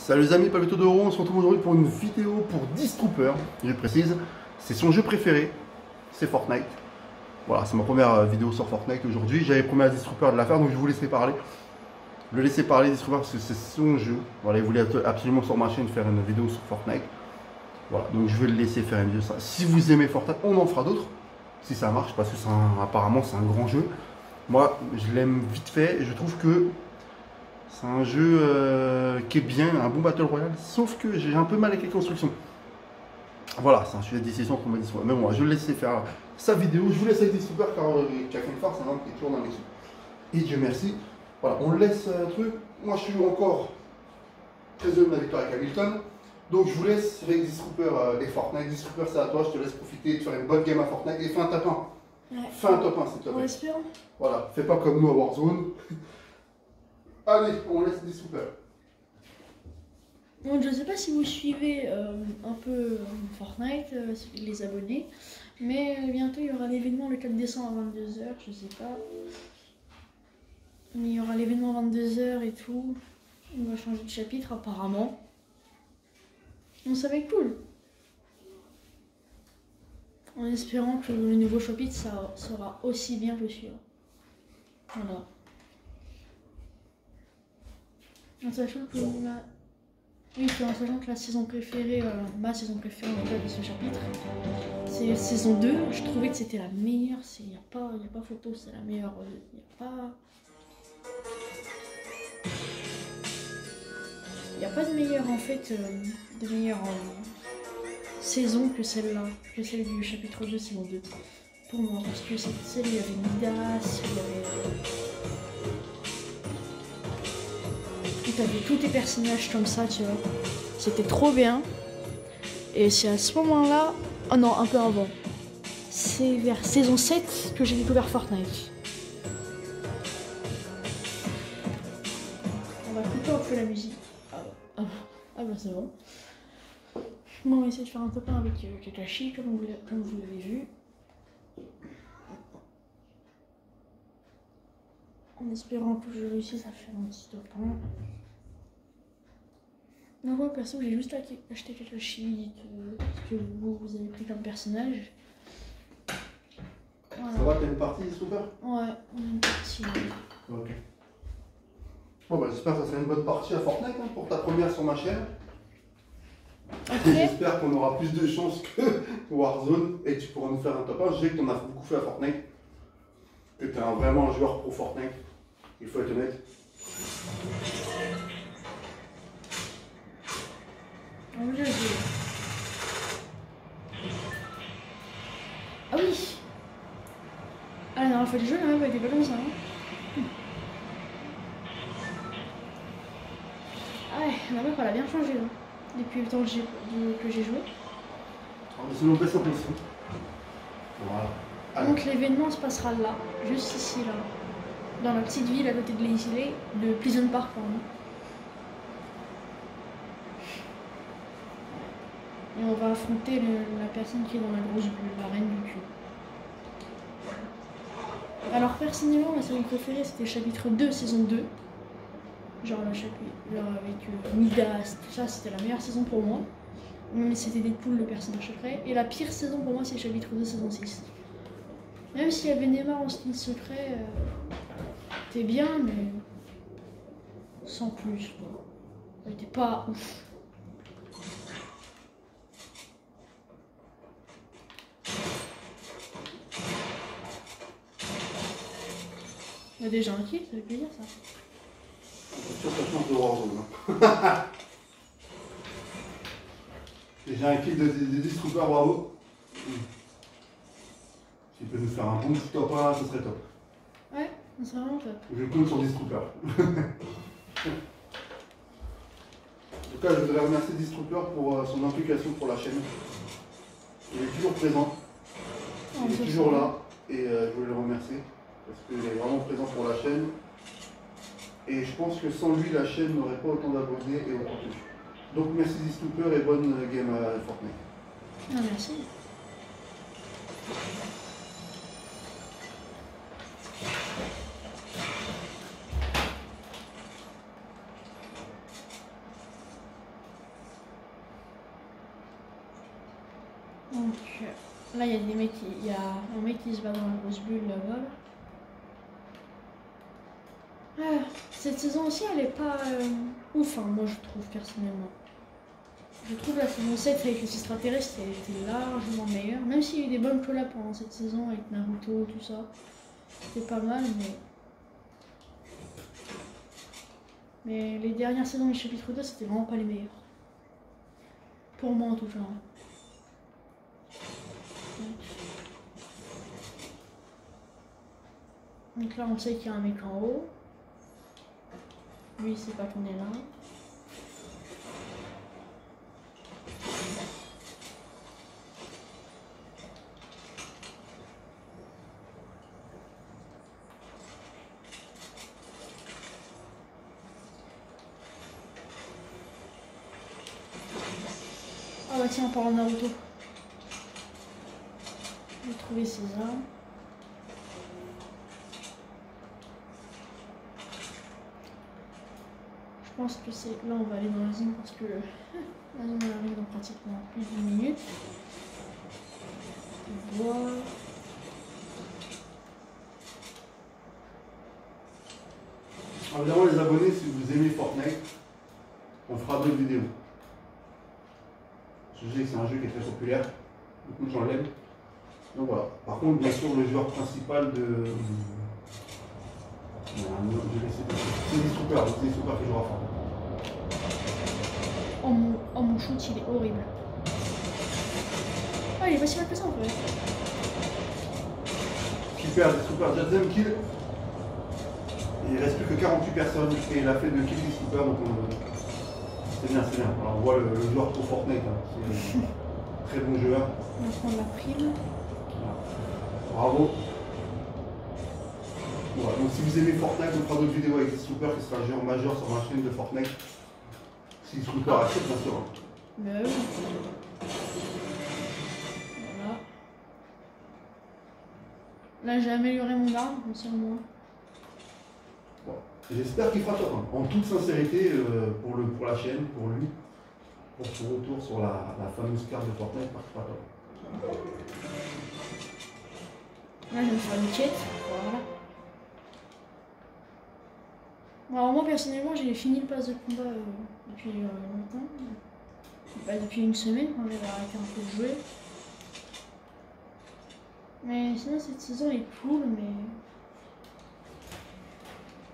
Salut les amis, Pablito Doro, on se retrouve aujourd'hui pour une vidéo pour Distroopers, je précise. C'est son jeu préféré, c'est Fortnite. Voilà, c'est ma première vidéo sur Fortnite aujourd'hui. J'avais promis à Distroopers de la faire, donc je vous laisserai parler. Le laisser parler Distroopers parce que c'est son jeu. Voilà, il voulait absolument sur ma chaîne faire une vidéo sur Fortnite. Voilà, donc je vais le laisser faire une vidéo sur ça. Si vous aimez Fortnite, on en fera d'autres. Si ça marche, parce que apparemment c'est un grand jeu. Moi, je l'aime vite fait et je trouve que c'est un jeu qui est bien, un bon Battle Royale, sauf que j'ai un peu mal avec les constructions. Voilà, c'est un sujet de décision qu'on m'a dit. Mais bon, je vais le laisser faire sa vidéo. Je vous laisse avec Distroopers car qui a fait une farce, un homme qui est toujours dans les sous. Et Dieu merci. Voilà, on le laisse truc. Moi, je suis encore très heureux de ma victoire avec Hamilton. Donc, je vous laisse avec Distroopers et Fortnite. Distroopers, c'est à toi. Je te laisse profiter de faire une bonne game à Fortnite et fais un top 1. Ouais. Fais un top 1, s'il te plaît. On espère. Voilà, fais pas comme nous à Warzone. Allez, on laisse Distroopers. Donc, je ne sais pas si vous suivez un peu Fortnite, les abonnés, mais bientôt il y aura l'événement le 4 décembre à 22h, je sais pas. Mais il y aura l'événement à 22h et tout. On va changer de chapitre apparemment. Donc ça va être cool. En espérant que le nouveau chapitre ça sera aussi bien que celui-là. Voilà. En sachant que la saison préférée, ma saison préférée en fait de ce chapitre, c'est saison 2. Je trouvais que c'était la meilleure. Il n'y a pas photo, c'est la meilleure. Il n'y a pas de meilleure en fait, de meilleure saison que celle-là, que celle du chapitre 2, saison 2. Pour moi, parce que cette série, il y avait Midas, il y avait. T'avais tous tes personnages comme ça, tu vois. C'était trop bien. Et c'est à ce moment-là... Oh non, un peu avant. C'est vers saison 7 que j'ai découvert Fortnite. On va couper un peu la musique. Ah bah c'est bon. Bon, on va essayer de faire un top 1 avec Kakashi, comme vous l'avez vu. En espérant que je réussisse à faire un petit top 1. Non, moi perso j'ai juste acheté quelques cheats que vous avez pris comme personnage. Voilà. Ça va, t'as une partie Distroopers? Ouais, une partie. Ok. Bon bah j'espère que ça sera une bonne partie à Fortnite hein, pour ta première sur ma chaîne. Okay. J'espère qu'on aura plus de chance que Warzone et que tu pourras nous faire un top 1. Je sais que t'en as beaucoup fait à Fortnite. Que t'es vraiment un joueur pro Fortnite. Il faut être honnête. Ah oui. Ah la dernière fois du jeu, la map était pas comme ça. Hein. Ah ouais, la map elle a bien changé hein, depuis le temps que j'ai joué. Sinon on baisse un peu le son. Voilà. Donc l'événement se passera là, juste ici là. Dans la petite ville à côté de l'île de Pleasant Park pardon. Et on va affronter la personne qui est dans la grosse bulle, la reine du cul. Alors personnellement, ma série préférée c'était chapitre 2, saison 2. Genre avec Midas, tout ça, c'était la meilleure saison pour moi. Mais c'était Deadpool le personnage secret. Et la pire saison pour moi c'est chapitre 2, saison 6. Même s'il y avait Neymar en style secret, c'était bien, mais sans plus quoi. Ça était pas ouf. Il y a déjà un kill, ça veut plaisir ça. C'est sûr que ça change de Warzone. Déjà un kill de Distroopers, bravo. Si tu peux nous faire un bon petit top 1, ce serait top. Ouais, ça serait vraiment top. Je compte sur Distroopers. En tout cas, je voudrais remercier Distroopers pour son implication pour la chaîne. Il est toujours présent. Il est toujours là. Et je voulais le remercier. Parce qu'il est vraiment présent pour la chaîne. Et je pense que sans lui, la chaîne n'aurait pas autant d'abonnés et autant de vues. Donc merci Distroopers et bonne game à Fortnite. Ah, merci. Donc là, il y a des mecs il y a un mec qui se bat dans la grosse bulle là-bas. Ah, cette saison aussi, elle est pas ouf, hein, moi je trouve personnellement. Je trouve la saison 7 avec les extraterrestres, elle était largement meilleure. Même s'il y a eu des bonnes collabs pendant cette saison avec Naruto, tout ça. C'était pas mal, mais les dernières saisons du chapitre 2, c'était vraiment pas les meilleures. Pour moi en tout cas. Donc là, on sait qu'il y a un mec en haut. Lui, il sait pas qu'on est là. Ah bah tiens, en parlant de Naruto. J'ai trouvé ses armes. Je pense que c'est... Là, on va aller dans la zone parce que la zone arrive dans pratiquement plus d'1 minute. Voilà. Alors, évidemment, les abonnés, si vous aimez Fortnite, on fera d'autres vidéos. Je sais que c'est un jeu qui est très populaire, beaucoup de gens l'aiment. Donc voilà. Par contre, bien sûr, le joueur principal de. C'est Distroopers, c'est Distroopers qui jouera fort. Oh mon shoot, il est horrible. Ah, il est pas si mal que ça en fait. Super, Distroopers, deuxième kill. Il reste plus que 48 personnes et il a fait 2 kills Distroopers, donc c'est bien, c'est bien. Alors, on voit le joueur pour Fortnite, hein. C'est un très bon joueur. On va prendre la prime. Voilà. Bravo. Voilà. Donc si vous aimez Fortnite, on fera d'autres vidéos avec Distroopers qui sera un joueur majeur sur ma chaîne de Fortnite. Si Distroopers accepte, bien sûr. Ben oui. Voilà. Là, j'ai amélioré mon arme, comme ça au moins. Bon. J'espère qu'il fera top. Hein. En toute sincérité, pour la chaîne, pour lui, pour son retour sur la fameuse carte de Fortnite, il fera top. Là, je vais me faire une quête. Voilà. Alors, moi, personnellement, j'ai fini le pass de combat depuis longtemps. Bah, depuis une semaine, on avait arrêté un peu de jouer. Mais sinon, cette saison est cool, mais.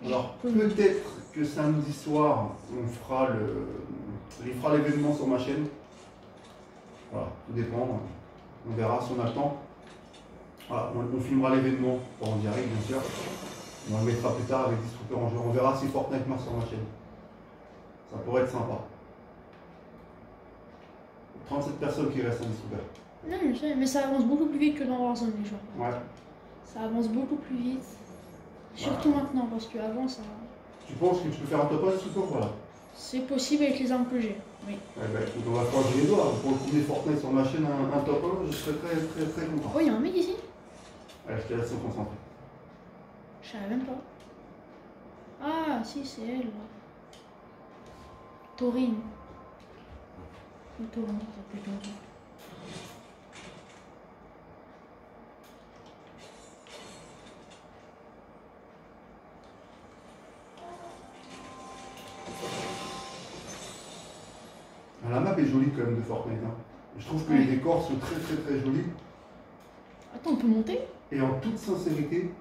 Alors, peut-être que samedi soir, il fera l'événement sur ma chaîne. Voilà, tout dépend. On verra si on a le temps. Voilà, on filmera l'événement en direct, bien sûr. On le mettra plus tard avec Distroopers en jeu. On verra si Fortnite marche sur ma chaîne. Ça pourrait être sympa. 37 personnes qui restent à Distroopers. Non, je sais, mais ça avance beaucoup plus vite que dans Warzone, les gens. Ouais. Ça avance beaucoup plus vite. Surtout maintenant, parce qu'avant, ça. Tu penses que tu peux faire un top 1 Distroopers? Voilà. C'est possible avec les armes que j'ai, oui. Eh ben, écoute, on va croiser les doigts. Pour le coup des Fortnite sur ma chaîne, un top 1, je serais très très très content. Oh, il y a un mec ici? Ouais, je te laisse me concentrer. Je savais même pas. Ah, si, c'est elle, là. Taurine. Ou Taurine, ça peut être comme ça. La map est jolie quand même de Fortnite. Hein. Je trouve que les décors sont très très très jolis. Attends, on peut monter? Et en toute sincérité,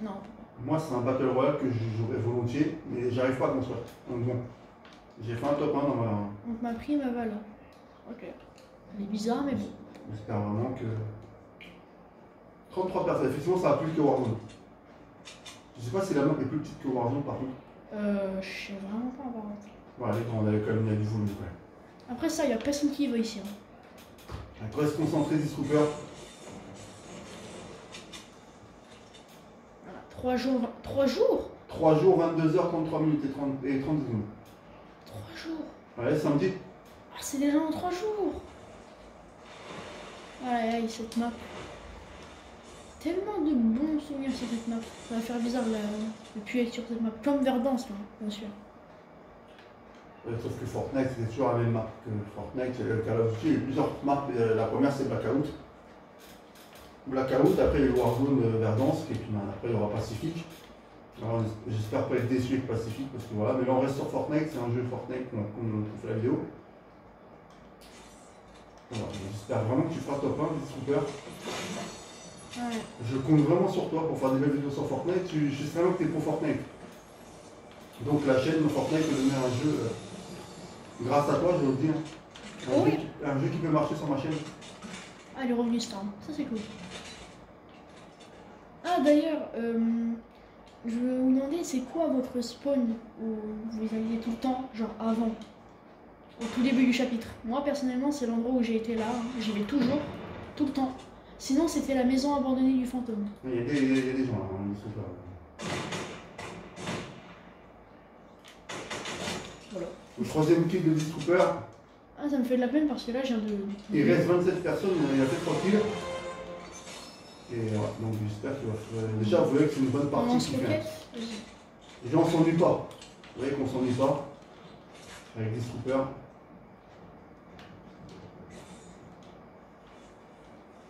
Non, on peut pas. moi c'est un Battle Royale que je jouerais volontiers, mais j'arrive pas à construire. Donc bon, j'ai fait un top 1 dans ma... Donc ma prime, elle va là. Ok. Elle est bizarre, mais bon. J'espère vraiment que... 33 personnes, effectivement ça va plus que Warzone. Je sais pas si la map est plus petite que Warzone par contre. Je sais vraiment pas par contre. Voilà, elle est grande, elle est quand même, il y a du volume quand même. Après ça, il y a personne qui y va ici. Hein. On reste concentré, Distroopers. Voilà, 3 jours. 3 jours 3 jours, 22 heures, 33 minutes et 30 secondes. 3 jours. Ouais, samedi. Ah, c'est déjà en 3 jours. Aïe, aïe, cette map. Tellement de bons souvenirs sur cette map. Ça va faire bizarre de plus être sur cette map. Comme Verdansk, là, bien sûr. Sauf que Fortnite, c'était toujours la même marque que Fortnite. Call of Duty, il y a eu plusieurs marques. La première, c'est Blackout. Blackout, après, il y a eu Warzone Verdansk, et puis après, il y aura Pacific. Alors, j'espère pas être déçu avec Pacific, parce que voilà. Mais là, on reste sur Fortnite, c'est un jeu Fortnite qu'on fait la vidéo. Voilà, j'espère vraiment que tu feras top 1, Disruptor. Ouais. Je compte vraiment sur toi pour faire des belles vidéos sur Fortnite. Je sais vraiment que tu es pro Fortnite. Donc la chaîne Fortnite peut donner un jeu, grâce à toi, je veux le dire. Un jeu qui peut marcher sur ma chaîne. Ah, les revenus Storm, ça c'est cool. Ah, d'ailleurs, je veux vous demander, c'est quoi votre spawn où vous alliez tout le temps, genre avant, au tout début du chapitre? Moi, personnellement, c'est l'endroit où j'ai été là, hein. J'y vais toujours, tout le temps. Sinon, c'était la maison abandonnée du fantôme. Il y a des gens là, ils sont là. Voilà. Le troisième kill de Disruptor. Ah, ça me fait de la peine parce que là, je viens de... Il reste 27 personnes, il a fait 3 kills. Et voilà, donc j'espère qu'il va faire... Déjà, vous voyez que c'est une bonne partie qui fait. Les gens ne s'ennuient pas. Vous voyez qu'on ne s'ennuie pas avec Disruptor.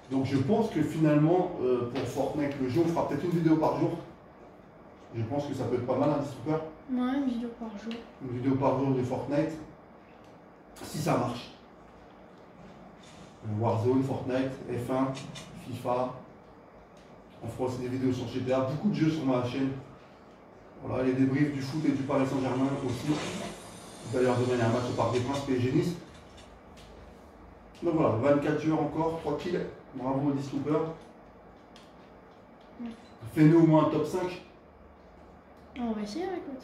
Donc je pense que finalement, pour Fortnite, le jeu, on fera peut-être une vidéo par jour. Je pense que ça peut être pas mal, un Disruptor. Ouais, une vidéo par jour. Une vidéo par jour de Fortnite. Si ça marche. Warzone, Fortnite, F1, FIFA. On fera aussi des vidéos sur GTA. Beaucoup de jeux sur ma chaîne. Voilà, les débriefs du foot et du Paris Saint-Germain aussi. D'ailleurs, demain, il y a un match au Parc des Princes, PSG Nice. Donc voilà, 24 joueurs encore, 3 kills. Bravo, Disruptor. Fais-nous au moins un top 5. On va essayer, écoute.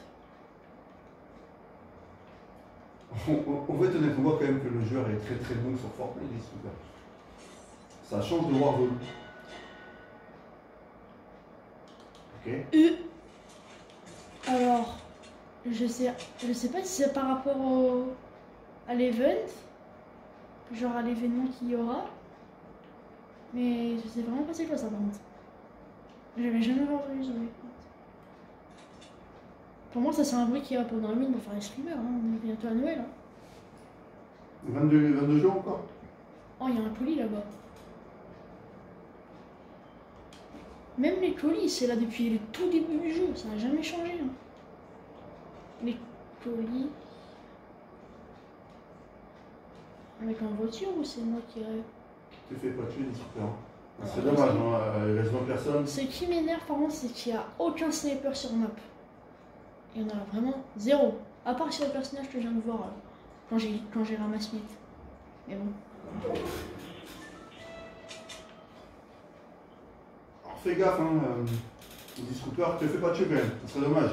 On va être honnête, on voit quand même que le joueur est très très bon sur Fortnite, Disruptor. Ça change de Warzone. Ok. Alors, je sais pas si c'est par rapport à l'event, genre à l'événement qu'il y aura, mais je sais vraiment pas c'est quoi ça par contre. J'avais jamais entendu ça. Pour moi, ça c'est un bruit qui va pendant la mine pour faire les streamers, hein. On est bientôt à Noël. Hein. 22 jours encore. Oh, il y a un colis là-bas. Même les colis, c'est là depuis le tout début du jeu, ça n'a jamais changé. Hein. Les colis. Avec en voiture ou c'est moi qui rêve? Tu fais pas tuer Disruptor. C'est dommage, hein, il reste 20 personnes. Ce qui m'énerve par contre, c'est qu'il n'y a aucun sniper sur map. Il y en a vraiment zéro. À part sur le personnage que je viens de voir quand j'ai ramassé Smith. Mais bon. Alors fais gaffe, hein, Disruptor, te fais pas tuer quand même, ça serait dommage.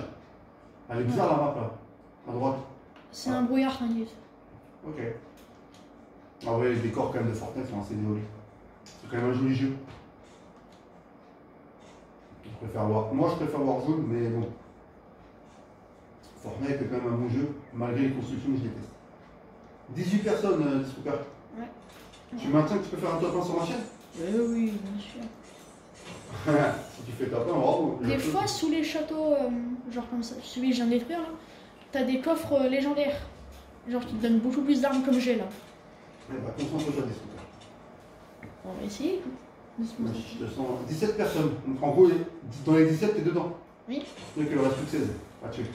Elle est bizarre la map là, à droite. C'est un brouillard, t'inquiète. Ok. Ah ouais, les décors quand même de Fortnite sont assez jolis. C'est quand même un joli jeu. Moi je préfère Warzone, mais bon. Fortnite est quand même un bon jeu, malgré les constructions que je déteste. 18 personnes, Disruptor. Ouais. Tu maintiens que tu peux faire un top 1 sur ma chaîne? Oui, bien sûr. Si tu fais top 1, bravo. Des fois, sous les châteaux, genre comme ça, celui que je viens de détruire, là, t'as des coffres légendaires. Genre qui te donnent beaucoup plus d'armes comme j'ai là. Eh bah, concentre-toi, Disruptor. On va essayer. Je sens 17 personnes. Donc en gros, dans les 17, t'es dedans. Oui. Donc il en reste plus que 16 à tuer.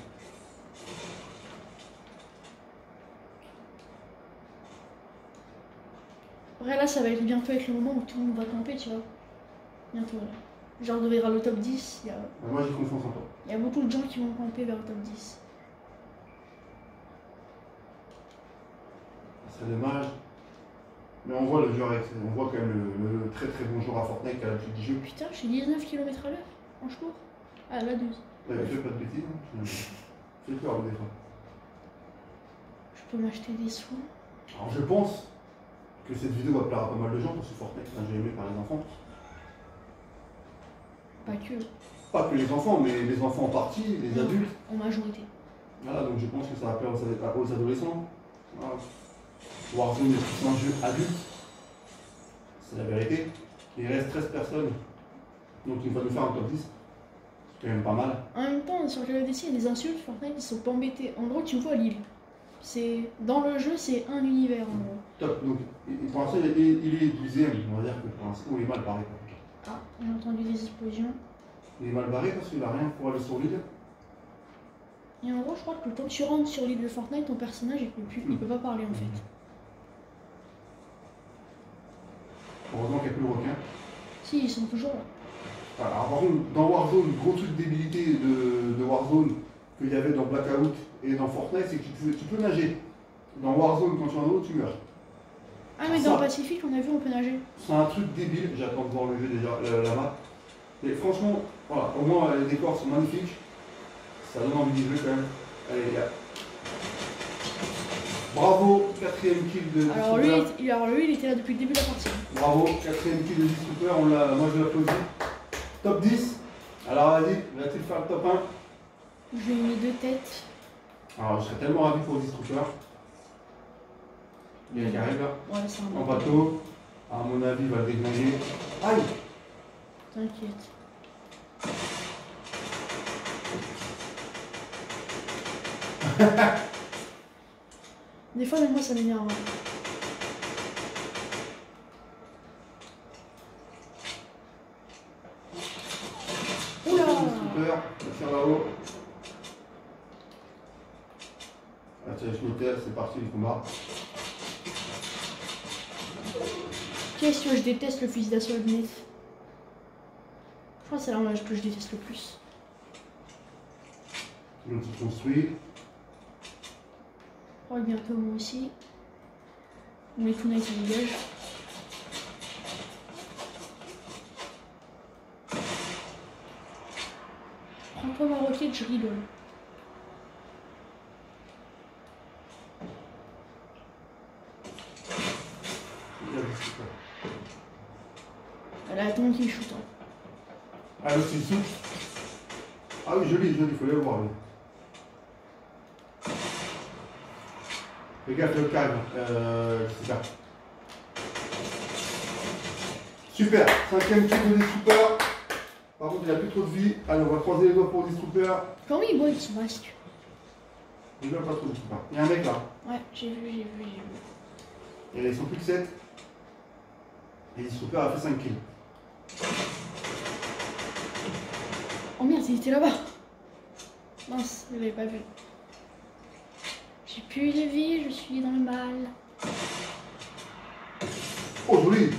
Après là, ça va être bientôt être le moment où tout le monde va camper, tu vois. Bientôt là. Genre de vers le top 10, Moi j'ai confiance en toi. il y a beaucoup de gens qui vont camper vers le top 10. C'est dommage. Mais on voit le joueur, on voit quand même le très très bon joueur à Fortnite qui a l'habitude du jeu. Putain, je suis 19 km/h en cours. Ah, là 12. Fais pas de bêtises, hein. Fais peur des fois. Je peux m'acheter des soins. Alors je pense que cette vidéo va plaire à pas mal de gens parce que Fortnite c'est un jeu aimé par les enfants. Pas que. Pas que les enfants, mais les enfants en partie, les adultes. En majorité. Voilà, donc je pense que ça va plaire aux adolescents. Voilà. Warzone est plus un jeu adulte. C'est la vérité. Il reste 13 personnes. Donc il va nous faire un top 10. C'est quand même pas mal. En même temps, sur le DC, il y a des insultes, Fortnite, ils sont pas embêtés. En gros, tu vois l'île. C'est dans le jeu, c'est un univers en gros. Top. Donc, pour l'instant, il est 12ème. On va dire que pour l'instant, il est mal barré. Ah, j'ai entendu des explosions. Il est mal barré parce qu'il a rien pour aller sur l'île. Et en gros, je crois que quand tu rentres sur l'île de Fortnite, ton personnage il peut pas parler en fait. Heureusement qu'il n'y a plus le requin. Si, ils sont toujours là. Voilà. Alors, par contre, dans Warzone, gros truc de débilité de Warzone qu'il y avait dans Blackout et dans Fortnite, c'est que tu peux nager. Dans Warzone, quand tu es en eau, tu meurs. Ah, mais dans Pacifique, on a vu, on peut nager. C'est un truc débile, j'attends de voir le jeu déjà là-bas. Mais franchement, voilà, au moins les décors sont magnifiques. Ça donne envie de jouer quand même. Allez les gars. Bravo, 4ème kill de alors lui, il était là depuis le début de la partie. Bravo, 4ème kill de Disruptor, moi je l'applaudis. Top 10. Alors vas-y, va-t-il faire le top 1? Je lui ai mis 2 têtes. Alors je serais tellement ravi pour Disruptor. Il y a qui arrive là. Ouais, c'est un En bateau. À mon avis, il va le déglinguer. Aïe! T'inquiète. Des fois, même moi, ça m'énerve. Oula! Super, on tire là-haut. Ah, tiens, je m'étais, c'est parti le combat. Qu'est-ce que je déteste le fusil d'assaut lunettes. Je crois que c'est l'arme que je déteste le plus. Donc il construit. Je crois que bientôt moi aussi. Les kunai se dégagent. Prends-toi ma roquette, je rigole. Elle a attendu qu'il shoot. Ah, le c'est souple. Ah oui, joli, il faut le voir. Lui. Fais gaffe, le calme. C'est ça. Super, 5ème kill de Disruptor. Par contre, il a plus trop de vie. Allez, on va croiser les doigts pour Disruptor. Comment il boit avec son masque? Il ne veut pas trop Disruptor. Il y a un mec là. Ouais, j'ai vu. Et ils sont plus que 7. Et Disruptor a fait 5 kills. Oh merde, il était là-bas. Mince, je l'avais pas vu. J'ai plus de vie, je suis dans le mal. Oh, joli!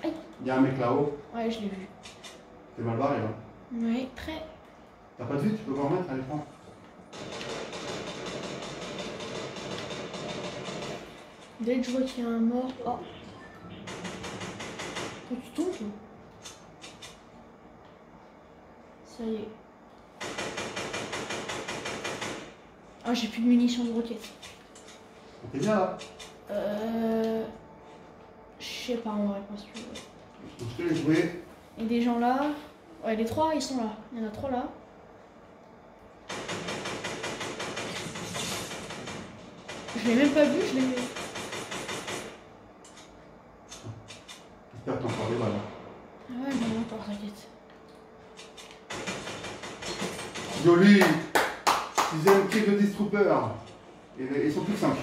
Aïe. Il y a un mec là-haut. Ouais, je l'ai vu. T'es mal barré là. Ouais, très. T'as pas de vue, tu peux pas en mettre à l'écran. Dès que je vois qu'il y a un mort. Oh. Quand tu tombes, toi. Ça y est. Ah, j'ai plus de munitions de roquettes. T'es bien là? Je sais pas en vrai, parce que. Je te l'ai joué. Et des gens là. Ouais, les 3 ils sont là. Il y en a 3 là. Je l'ai même pas vu, je l'ai vu. J'espère que t'en feras des balles. Ah ouais, mais encore, t'inquiète. Joli! 6ème kill de Disruptor. Et ils sont plus que 5.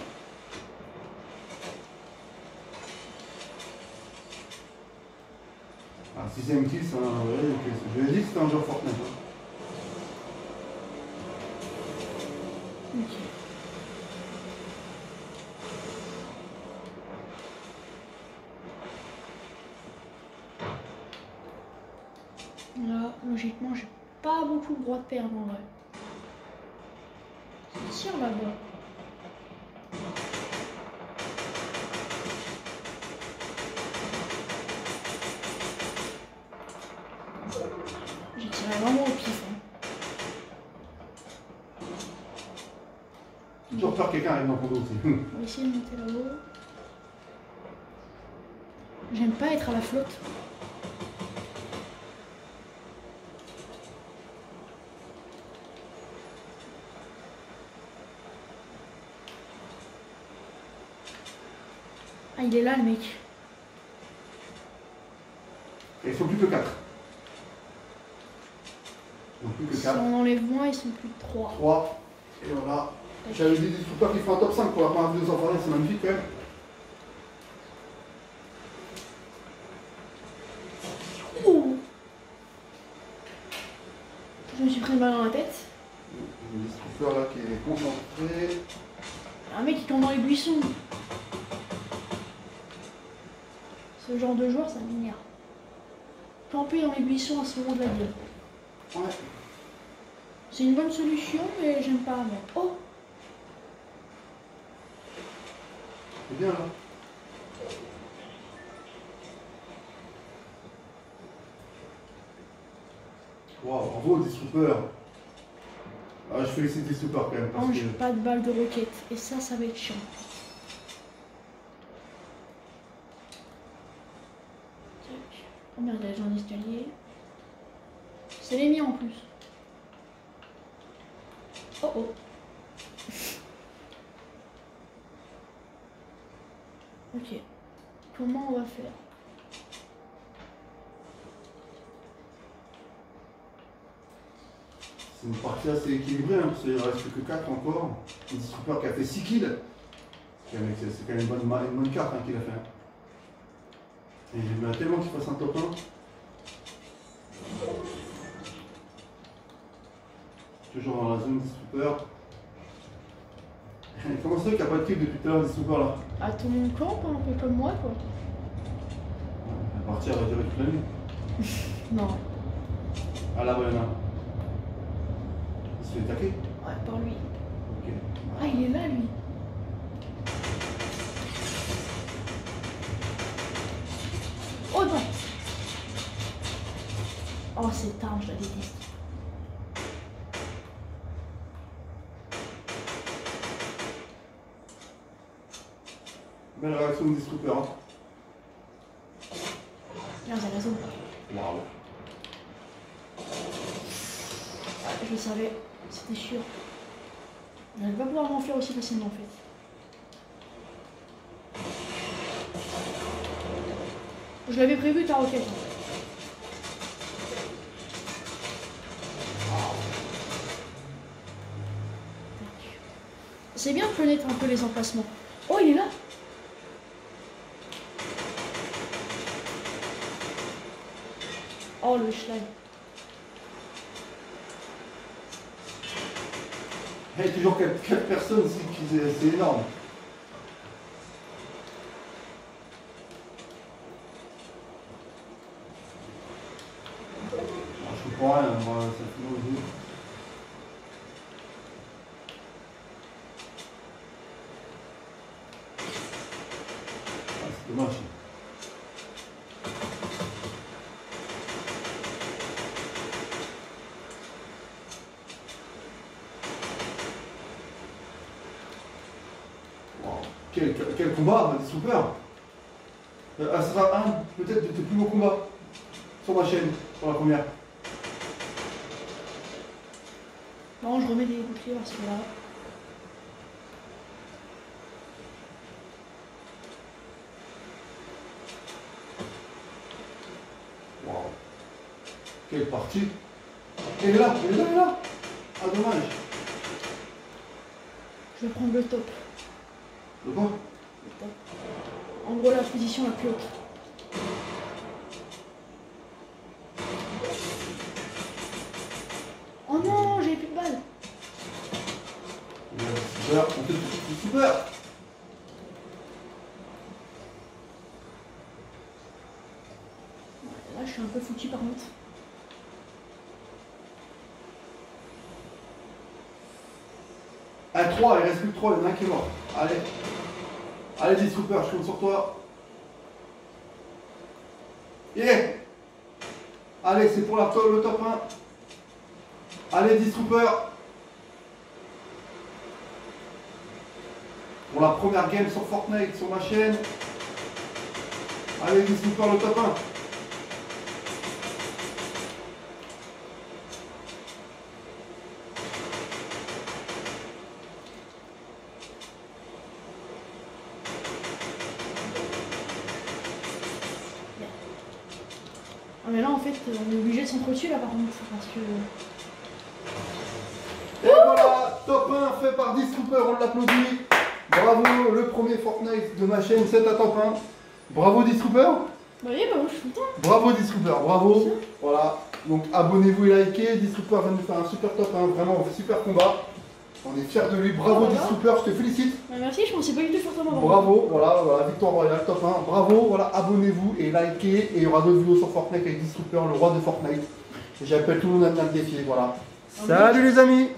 Ah, 6ème kill, c'est un. Ouais, je l'ai dit que c'était un joueur Fortnite. Hein. Ok. Là, logiquement, j'ai pas beaucoup le droit de perdre en vrai. C'est sûr là-bas. J'ai tiré vraiment au pif. Hein. J'ai toujours peur que quelqu'un arrive dans ton dos aussi. On va essayer de monter là-haut. J'aime pas être à la flotte. Ah, il est là le mec. Et ils sont plus que 4. Ils sont plus que Si 4. on enlève moins, ils sont plus de 3. 3. Et voilà. J'avais dit des troopers qui font un top 5 pour la première vidéo sur Fortnite, c'est magnifique quand même. Ouh. Je me suis pris une balle dans la tête. Le Discooper là qui est concentré. Un mec qui tombe dans les buissons. Ce genre de joueur, ça m'énerve. Camper dans les buissons à ce moment de la gueule. Ouais. C'est une bonne solution, mais j'aime pas. Mais... Oh! C'est bien là. Waouh, bravo Discooper. Ah, je félicite Discooper quand même. Parce Mange que... pas de balles de roquette. Et ça va être chiant. Oh merde, il y a un escalier. C'est les miens en plus. Oh oh. Ok. Comment on va faire? C'est une partie assez équilibrée, hein, parce qu'il ne reste que 4 encore. Un Discooper qui a fait 6 kills. C'est quand même une bonne carte hein, qu'il a fait. Hein. Et j'aimerais tellement qu'il fasse un top 1. Toujours dans la zone Discooper. Comment ça qu'il n'y a pas de kill depuis tout à l'heure Discooper là? À tout mon camp, un peu comme moi quoi. La partie elle va durer toute la nuit. Non. Ah là, voilà. Il se fait attaquer? Ouais, par lui. Ok. Ah, il est là lui. Oh non. Oh cette arme, je la déteste. Belle réaction de Discooper. Hein. Merde, j'ai raison. Waouh. Je le savais, c'était sûr. Je n'allais pas pouvoir m'enfuir aussi facilement en fait. Je l'avais prévu ta roquette. C'est bien de connaître un peu les emplacements. Oh, il est là! Oh, le schlag. Il y a toujours 4 personnes ici, c'est énorme. Je comprends rien, moi, ça fait mal au dos. Ah, c'est dommage. Quel combat, Discooper. Ça sera un peut-être de tes plus beaux combats sur ma chaîne, sur la première. Non, je remets des boucliers parce que là. Waouh. Quelle partie. Elle est là, elle est là, elle est là. Ah, dommage. Je vais prendre le top. Le quoi? Le top. En gros, la position la plus haute. Oh non, j'ai plus de balles. Super, on fait tout super. Là, je suis un peu foutu par contre. À 3, il reste plus que 3, il y en a un qui est mort. Allez. Allez, Discooper, je compte sur toi. Yeah. Allez, c'est pour le top 1. Allez, Discooper. Pour la première game sur Fortnite, sur ma chaîne. Allez, Discooper, le top 1. Ah mais là en fait on est obligé de s'entretuer là par contre parce que... Et voilà, top 1 Parfait par Distrooper, on l'applaudit. Bravo, le premier Fortnite de ma chaîne, 7 à temps plein. Bravo Distrooper. Bah oui, bah moi je suis content. Bravo Distrooper, bravo. Voilà, donc abonnez-vous et likez. Distrooper vient de nous faire un super top 1, vraiment super combat. On est fiers de lui, bravo Distrooper, je te félicite. Bah merci, je pensais pas du tout faire ça avant. Bravo, voilà, victoire royale, top 1, bravo, voilà, abonnez-vous et likez. Et il y aura d'autres vidéos sur Fortnite avec Distrooper, le roi de Fortnite. Et j'appelle tout le monde à venir le défier, voilà. Salut les amis.